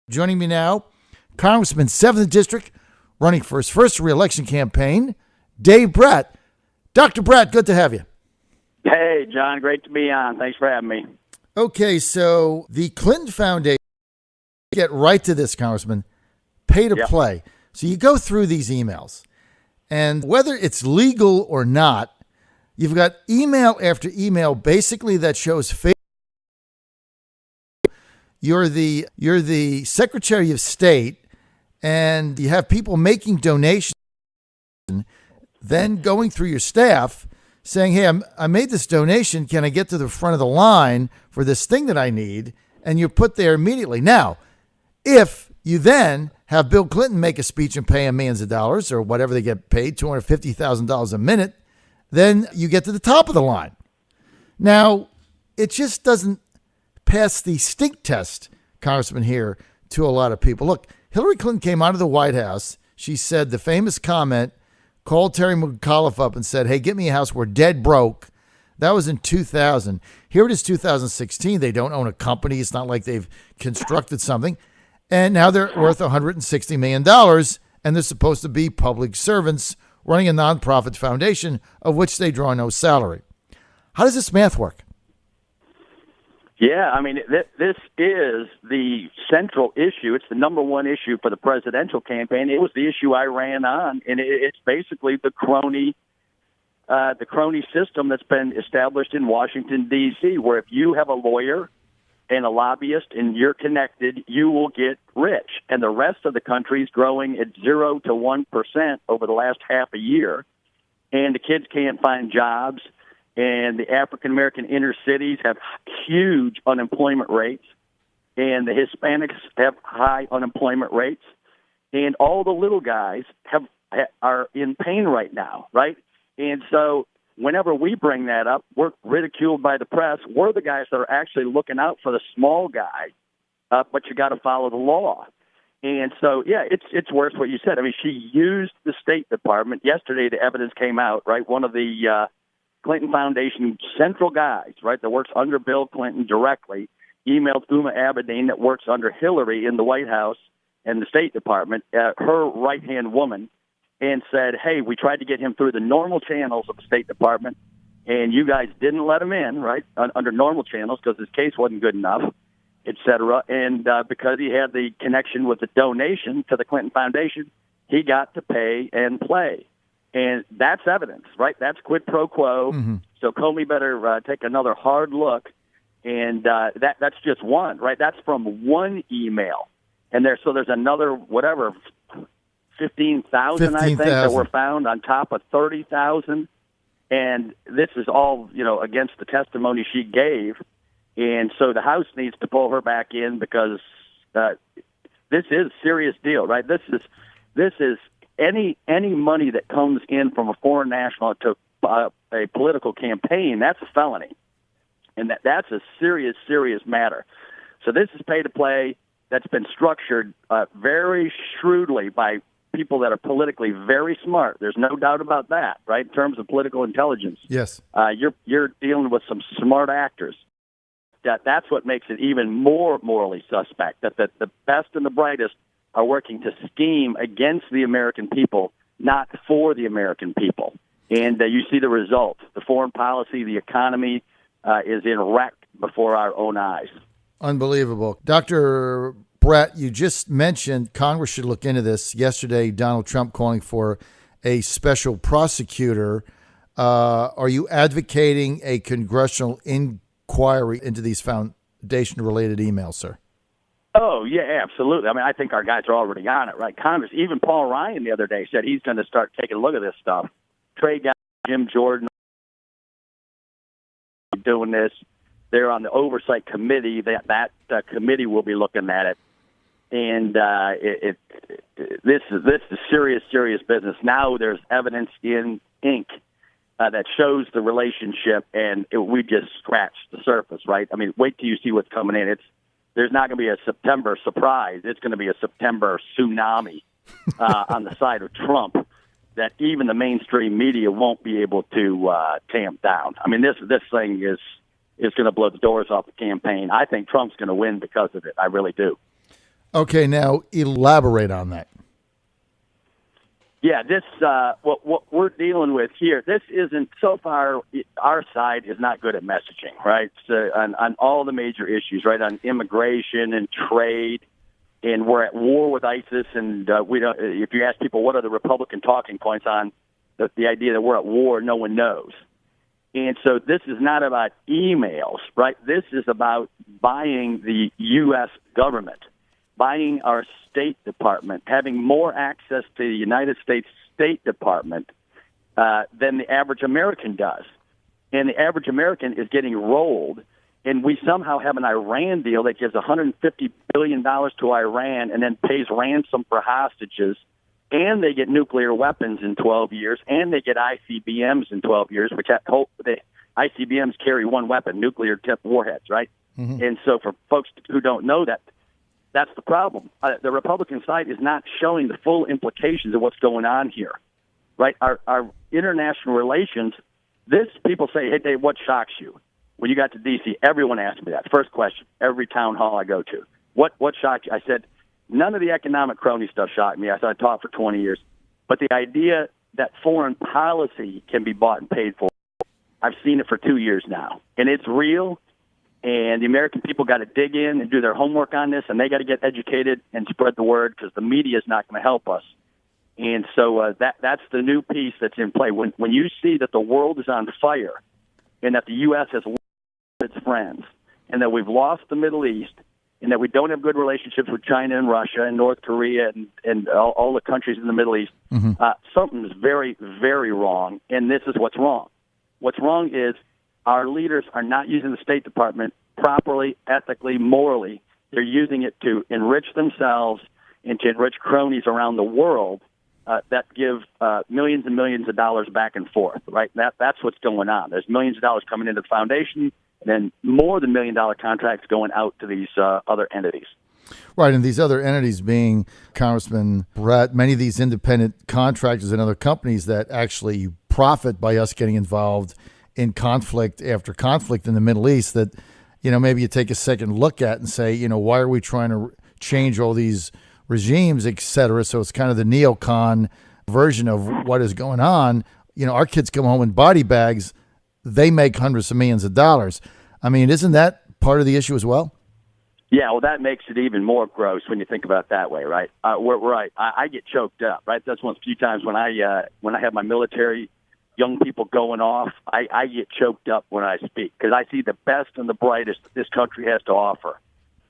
Joining me now, Congressman 7th District, running for his first re-election campaign, Dave Brat. Dr. Brat, good to have you. Hey, John, great to be on. Thanks for having me. Okay, so the Clinton Foundation, get right to this, Congressman, pay to play. So you go through these emails, and whether it's legal or not, you've got email after email basically that shows fake. You're the Secretary of State, and you have people making donations, then going through your staff saying, hey, I made this donation. Can I get to the front of the line for this thing that I need? And you're put there immediately. Now, if you then have Bill Clinton make a speech and pay him millions of dollars or whatever they get paid, $250,000 a minute, then you get to the top of the line. Now, it just doesn't pass the stink test, Congressman, here to a lot of people. Look, Hillary Clinton came out of the White House. She said the famous comment, called Terry McAuliffe up and said, hey, get me a house. We're dead broke. That was in 2000. Here it is 2016. They don't own a company. It's not like they've constructed something. And now they're worth $160 million, and they're supposed to be public servants running a nonprofit foundation of which they draw no salary. How does this math work? Yeah, I mean, this is the central issue. It's the number one issue for the presidential campaign. It was the issue I ran on, and it's basically the crony system that's been established in Washington, D.C., where if you have a lawyer and a lobbyist and you're connected, you will get rich. And the rest of the country is growing at 0 to 1% over the last half a year, and the kids can't find jobs. And the African-American inner cities have huge unemployment rates, and the Hispanics have high unemployment rates, and all the little guys are in pain right now, right? And so whenever we bring that up, we're ridiculed by the press. We're the guys that are actually looking out for the small guy, but you got to follow the law. And so, yeah, it's worse what you said. I mean, she used the State Department. Yesterday, the evidence came out, right? One of the Clinton Foundation central guys, right, that works under Bill Clinton directly, emailed Uma Abedin that works under Hillary in the White House and the State Department, her right-hand woman, and said, hey, we tried to get him through the normal channels of the State Department, and you guys didn't let him in, right, under normal channels because his case wasn't good enough, et cetera. And because he had the connection with the donation to the Clinton Foundation, he got to pay and play. And that's evidence, right? That's quid pro quo. Mm-hmm. So Comey better take another hard look. And that's just one, right? That's from one email. And there's another, 15,000, I think, that were found on top of 30,000. And this is all, against the testimony she gave. And so the House needs to pull her back in because this is a serious deal, right? This is any money that comes in from a foreign national to a political campaign, that's a felony. And that's a serious, serious matter. So this is pay to play that's been structured very shrewdly by people that are politically very smart. There's no doubt about that, right? In terms of political intelligence. Yes. You're dealing with some smart actors. That's what makes it even more morally suspect, that the best and the brightest are working to scheme against the American people, not for the American people. And you see the result. The foreign policy, the economy is in wreck before our own eyes. Unbelievable. Dr. Brat, you just mentioned Congress should look into this. Yesterday, Donald Trump calling for a special prosecutor. Are you advocating a congressional inquiry into these foundation-related emails, sir? Oh, yeah, absolutely. I mean, I think our guys are already on it, right? Congress, even Paul Ryan the other day said he's going to start taking a look at this stuff. Trey Gowdy, Jim Jordan doing this. They're on the oversight committee. That committee will be looking at it. And this is serious, serious business. Now there's evidence in ink that shows the relationship, and we just scratched the surface, right? I mean, wait till you see what's coming in. There's not going to be a September surprise. It's going to be a September tsunami on the side of Trump that even the mainstream media won't be able to tamp down. I mean, this thing is going to blow the doors off the campaign. I think Trump's going to win because of it. I really do. Okay, now elaborate on that. Yeah, this what we're dealing with here. This isn't so far. Our side is not good at messaging, right? So on all the major issues, right? On immigration and trade, and we're at war with ISIS. And we don't. If you ask people what are the Republican talking points on the idea that we're at war, no one knows. And so this is not about emails, right? This is about buying the U.S. government, buying our State Department, having more access to the United States State Department than the average American does. And the average American is getting rolled, and we somehow have an Iran deal that gives $150 billion to Iran and then pays ransom for hostages, and they get nuclear weapons in 12 years, and they get ICBMs in 12 years, which the ICBMs carry one weapon, nuclear-tipped warheads, right? Mm-hmm. And so for folks who don't know that, that's the problem. The Republican side is not showing the full implications of what's going on here, right? Our international relations, people say, hey, Dave, what shocks you? When you got to D.C., everyone asked me that. First question, every town hall I go to. What shocked you? I said, none of the economic crony stuff shocked me. I taught for 20 years. But the idea that foreign policy can be bought and paid for, I've seen it for 2 years now. And it's real. And the American people got to dig in and do their homework on this, and they got to get educated and spread the word because the media is not going to help us. And so that's the new piece that's in play. When you see that the world is on fire and that the U.S. has lost its friends and that we've lost the Middle East and that we don't have good relationships with China and Russia and North Korea and all the countries in the Middle East, mm-hmm. Something is very, very wrong, and this is what's wrong. What's wrong is our leaders are not using the State Department properly, ethically, morally. They're using it to enrich themselves and to enrich cronies around the world that give millions and millions of dollars back and forth, right? That's what's going on. There's millions of dollars coming into the foundation, and then more than $1 million contracts going out to these other entities. Right, and these other entities being Congressman Brat, many of these independent contractors and other companies that actually profit by us getting involved in conflict after conflict in the Middle East that, maybe you take a second look at and say, why are we trying to change all these regimes, et cetera? So it's kind of the neocon version of what is going on. Our kids come home in body bags. They make hundreds of millions of dollars. I mean, isn't that part of the issue as well? Yeah, well, that makes it even more gross when you think about it that way, right? Right. I get choked up, right? That's one of the few times when I have my military young people going off, I get choked up when I speak because I see the best and the brightest that this country has to offer,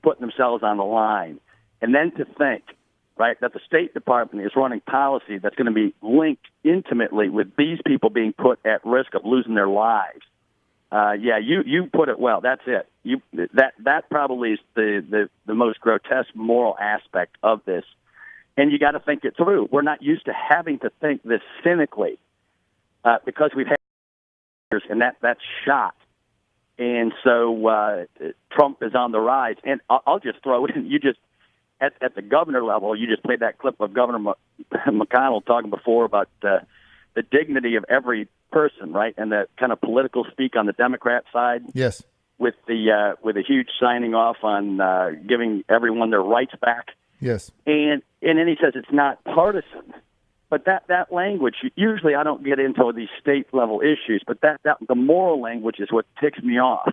putting themselves on the line. And then to think, right, that the State Department is running policy that's going to be linked intimately with these people being put at risk of losing their lives. You put it well. That's it. That probably is the most grotesque moral aspect of this. And you got to think it through. We're not used to having to think this cynically. Because we've had years, and that's shot. And so Trump is on the rise. And I'll just throw it in. You just, at the governor level, you just played that clip of Governor McConnell talking before about the dignity of every person, right? And the kind of political speak on the Democrat side. Yes. With a huge signing off on giving everyone their rights back. Yes. And then he says it's not partisan. But that language, usually I don't get into these state-level issues, but that the moral language is what ticks me off,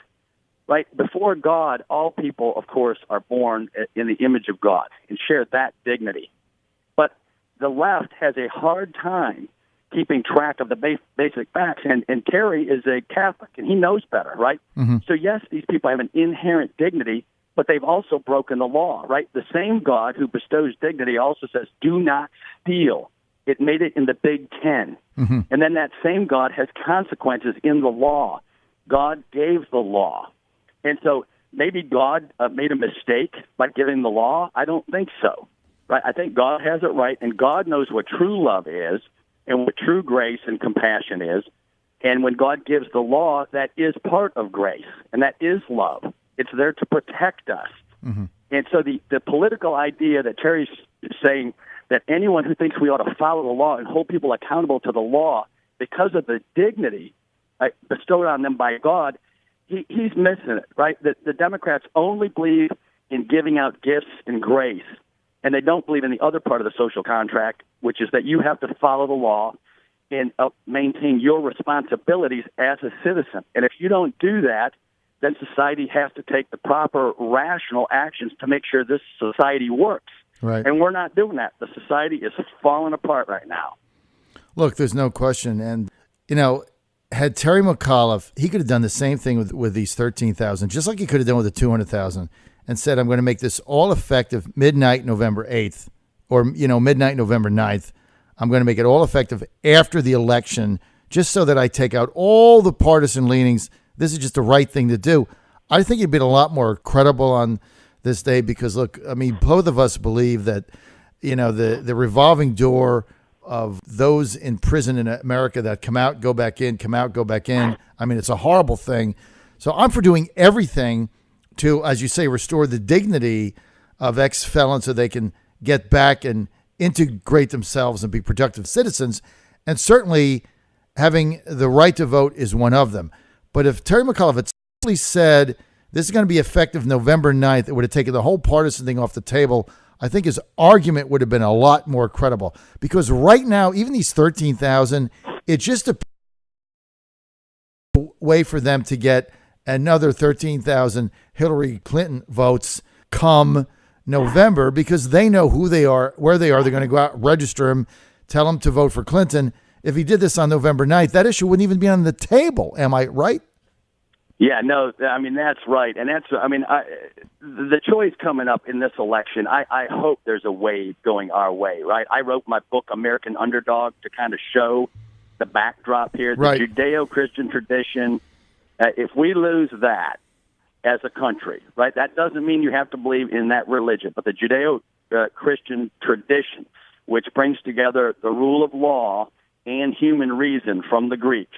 right? Before God, all people, of course, are born in the image of God and share that dignity. But the left has a hard time keeping track of the basic facts, and Kerry is a Catholic, and he knows better, right? Mm-hmm. So, yes, these people have an inherent dignity, but they've also broken the law, right? The same God who bestows dignity also says, do not steal. It made it in the Big Ten. Mm-hmm. And then that same God has consequences in the law. God gave the law. And so maybe God made a mistake by giving the law. I don't think so. Right? I think God has it right, and God knows what true love is and what true grace and compassion is. And when God gives the law, that is part of grace, and that is love. It's there to protect us. Mm-hmm. And so the political idea that Terry's saying that anyone who thinks we ought to follow the law and hold people accountable to the law because of the dignity bestowed on them by God, he's missing it, right? The Democrats only believe in giving out gifts and grace, and they don't believe in the other part of the social contract, which is that you have to follow the law and maintain your responsibilities as a citizen. And if you don't do that, then society has to take the proper rational actions to make sure this society works. Right. And we're not doing that. The society is falling apart right now. Look, there's no question. And, had Terry McAuliffe, he could have done the same thing with these 13,000, just like he could have done with the 200,000, and said, I'm going to make this all effective midnight November 8th or, midnight November 9th. I'm going to make it all effective after the election, just so that I take out all the partisan leanings. This is just the right thing to do. I think he'd been a lot more credible on this day because, look, I mean, both of us believe that, the revolving door of those in prison in America that come out, go back in, come out, go back in. I mean, it's a horrible thing. So I'm for doing everything to, as you say, restore the dignity of ex-felons so they can get back and integrate themselves and be productive citizens. And certainly having the right to vote is one of them. But if Terry McAuliffe had simply said, this is going to be effective November 9th, it would have taken the whole partisan thing off the table. I think his argument would have been a lot more credible. Because right now, even these 13,000, it's just a way for them to get another 13,000 Hillary Clinton votes come November, because they know who they are, where they are. They're going to go out, register them, tell them to vote for Clinton. If he did this on November 9th, that issue wouldn't even be on the table. Am I right? Yeah, no, I mean, that's right. And the choice coming up in this election, I hope there's a wave going our way, right? I wrote my book, American Underdog, to kind of show the backdrop here, the right. Judeo-Christian tradition. If we lose that as a country, right, that doesn't mean you have to believe in that religion, but the Judeo-Christian tradition, which brings together the rule of law and human reason from the Greeks,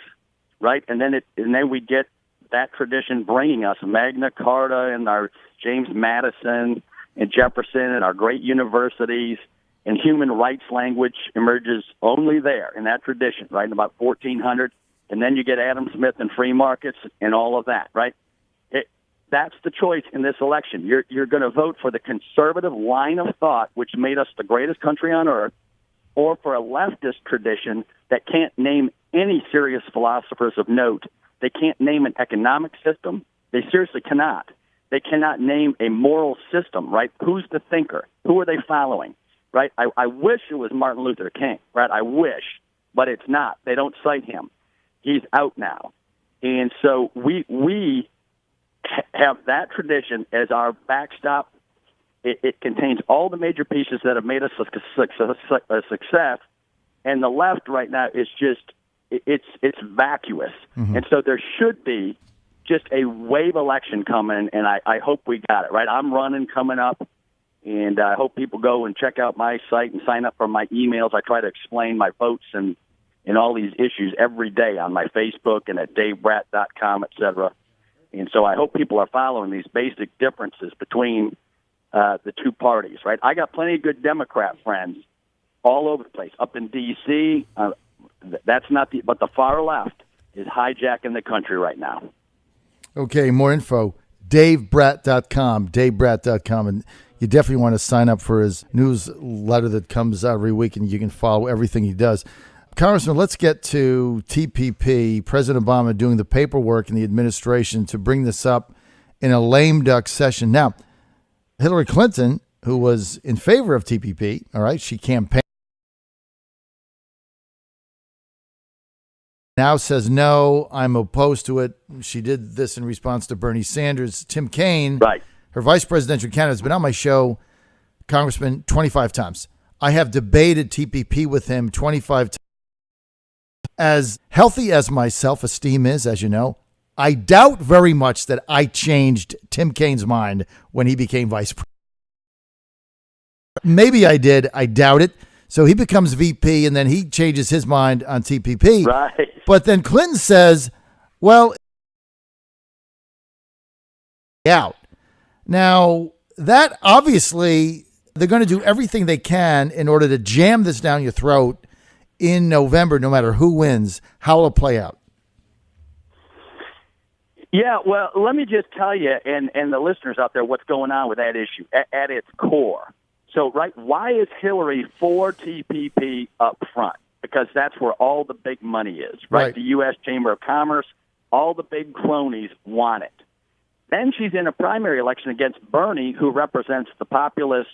right? And then we get that tradition bringing us Magna Carta and our James Madison and Jefferson and our great universities, and human rights language emerges only there in that tradition, right, in about 1400. And then you get Adam Smith and free markets and all of that, right? That's the choice in this election. You're going to vote for the conservative line of thought, which made us the greatest country on earth, or for a leftist tradition that can't name any serious philosophers of note. They can't name an economic system. They seriously cannot. They cannot name a moral system, right? Who's the thinker? Who are they following, right? I wish it was Martin Luther King, right? I wish, but it's not. They don't cite him. He's out now. And so we have that tradition as our backstop. It contains all the major pieces that have made us a success, and the left right now is just it's vacuous. Mm-hmm. And so there should be just a wave election coming, and I hope we got it, right? I'm running coming up, and I hope people go and check out my site and sign up for my emails. I try to explain my votes and all these issues every day on my Facebook and at davebrat.com, et cetera. And so I hope people are following these basic differences between the two parties, right? I got plenty of good Democrat friends all over the place, up in D.C., that's not but the far left is hijacking the country right now. Okay, more info, davebrat.com, davebrat.com. And you definitely want to sign up for his newsletter that comes out every week, and you can follow everything he does. Congressman, let's get to TPP. President Obama doing the paperwork in the administration to bring this up in a lame duck session. Now, Hillary Clinton, who was in favor of TPP, all right, she campaigned, now says, no, I'm opposed to it. She did this in response to Bernie Sanders. Tim Kaine, right, her vice presidential candidate, has been on my show, Congressman, 25 times. I have debated TPP with him 25 times. As healthy as my self-esteem is, as you know, I doubt very much that I changed Tim Kaine's mind when he became vice president. Maybe I did. I doubt it. So he becomes VP, and then he changes his mind on TPP. Right. But then Clinton says, well, out. Now, that obviously, they're going to do everything they can in order to jam this down your throat in November, no matter who wins. How will it play out? Yeah, well, let me just tell you and the listeners out there what's going on with that issue at its core. So, right, why is Hillary for TPP up front? Because that's where all the big money is, right? The U.S. Chamber of Commerce, all the big cronies want it. Then she's in a primary election against Bernie, who represents the populist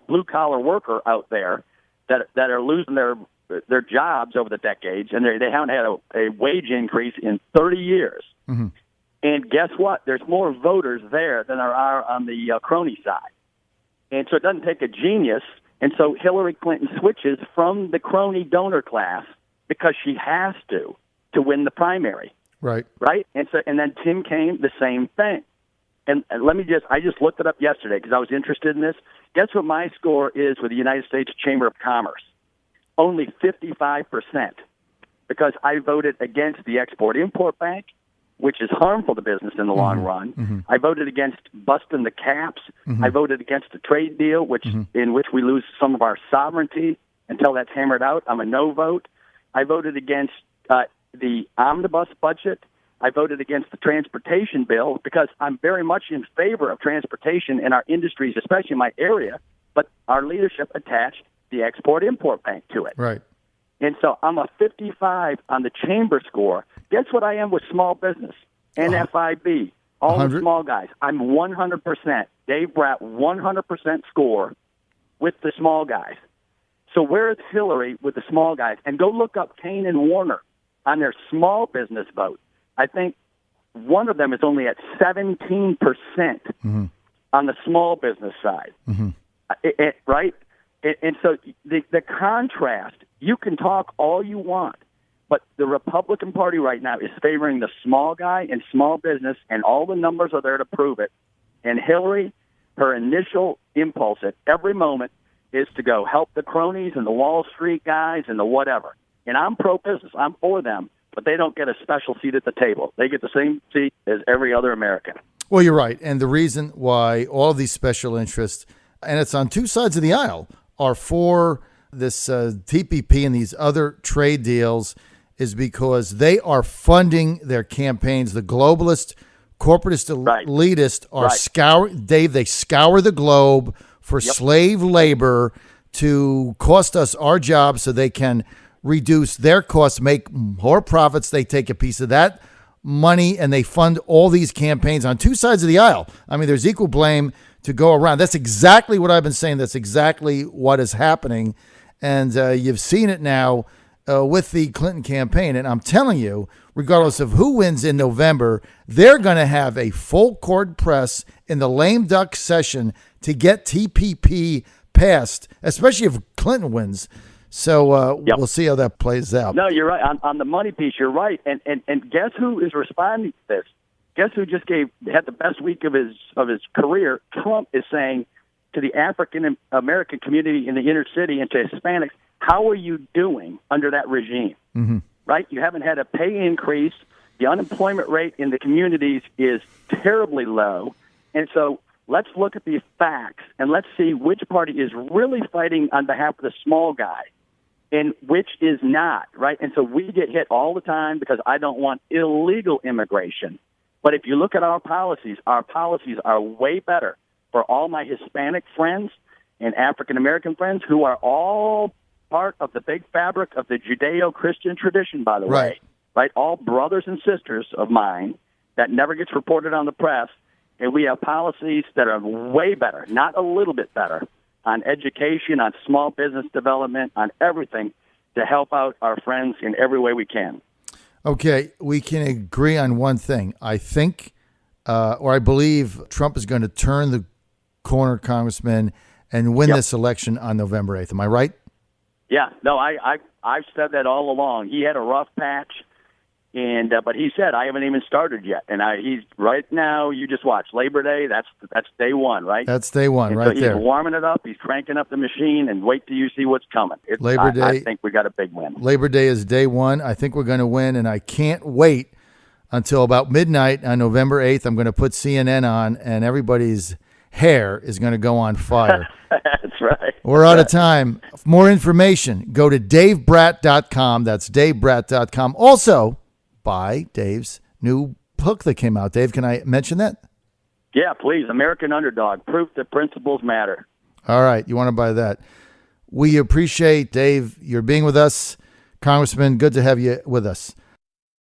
blue-collar worker out there that are losing their jobs over the decades, and they haven't had a wage increase in 30 years. Mm-hmm. And guess what? There's more voters there than there are on the crony side. And so it doesn't take a genius. And so Hillary Clinton switches from the crony donor class because she has to win the primary. Right. Right? And then Tim Kaine, the same thing. And I just looked it up yesterday because I was interested in this. Guess what my score is with the United States Chamber of Commerce? Only 55%, because I voted against the Export-Import Bank, which is harmful to business in the long run. Mm-hmm. I voted against busting the caps. Mm-hmm. I voted against the trade deal, in which we lose some of our sovereignty until that's hammered out. I'm a no vote. I voted against the omnibus budget. I voted against the transportation bill because I'm very much in favor of transportation in our industries, especially in my area, but our leadership attached the Export-Import Bank to it. Right. And so I'm a 55 on the chamber score. Guess what I am with small business, NFIB, all 100? the small guys. I'm 100%. Dave Brat, 100% score with the small guys. So where is Hillary with the small guys? And go look up Kane and Warner on their small business vote. I think one of them is only at 17% on the small business side. Mm-hmm. Right? And so the contrast, you can talk all you want, but the Republican Party right now is favoring the small guy and small business, and all the numbers are there to prove it. And Hillary, her initial impulse at every moment is to go help the cronies and the Wall Street guys and the whatever. And I'm pro-business. I'm for them, but they don't get a special seat at the table. They get the same seat as every other American. Well, you're right. And the reason why all of these special interests, and it's on two sides of the aisle, are for this TPP and these other trade deals is because they are funding their campaigns. The globalist, corporatist, elitist are they scour the globe for slave labor to cost us our jobs so they can reduce their costs, make more profits. They take a piece of that money and they fund all these campaigns on two sides of the aisle. I mean, there's equal blame to go around. That's exactly what I've been saying. That's exactly what is happening. And you've seen it now with the Clinton campaign. And I'm telling you, regardless of who wins in November, they're going to have a full court press in the lame duck session to get TPP passed, especially if Clinton wins. So we'll see how that plays out. No, you're right. On the money piece, you're right. And guess who is responding to this? Guess who just had the best week of his career? Trump is saying to the African American community in the inner city and to Hispanics, how are you doing under that regime? Mm-hmm. Right? You haven't had a pay increase. The unemployment rate in the communities is terribly low. And so let's look at the facts and let's see which party is really fighting on behalf of the small guy and which is not, right? And so we get hit all the time because I don't want illegal immigration. But if you look at our policies are way better for all my Hispanic friends and African-American friends who are all part of the big fabric of the Judeo-Christian tradition, by the way, right? All brothers and sisters of mine that never gets reported on the press. And we have policies that are way better, not a little bit better, on education, on small business development, on everything to help out our friends in every way we can. Okay, we can agree on one thing. I think, or I believe, Trump is going to turn the corner, Congressman, and win this election on November 8th. Am I right? Yeah, no, I've said that all along. He had a rough patch, and but he said, I haven't even started yet. And he's right now, you just watch Labor Day. That's day one, right? That's day one, and right so there. He's warming it up. He's cranking up the machine, and wait till you see what's coming. Labor Day. I think we got a big win. Labor Day is day one. I think we're going to win, and I can't wait until about midnight on November 8th. I'm going to put CNN on, and everybody's hair is going to go on fire. That's right. We're out of time. For more information, go to davebrat.com. That's davebrat.com. Also, buy Dave's new book that came out, Dave. Can I mention that? Yeah, please. American Underdog, Proof that Principles Matter. All right. You want to buy that. We appreciate, Dave, your being with us. Congressman, good to have you with us.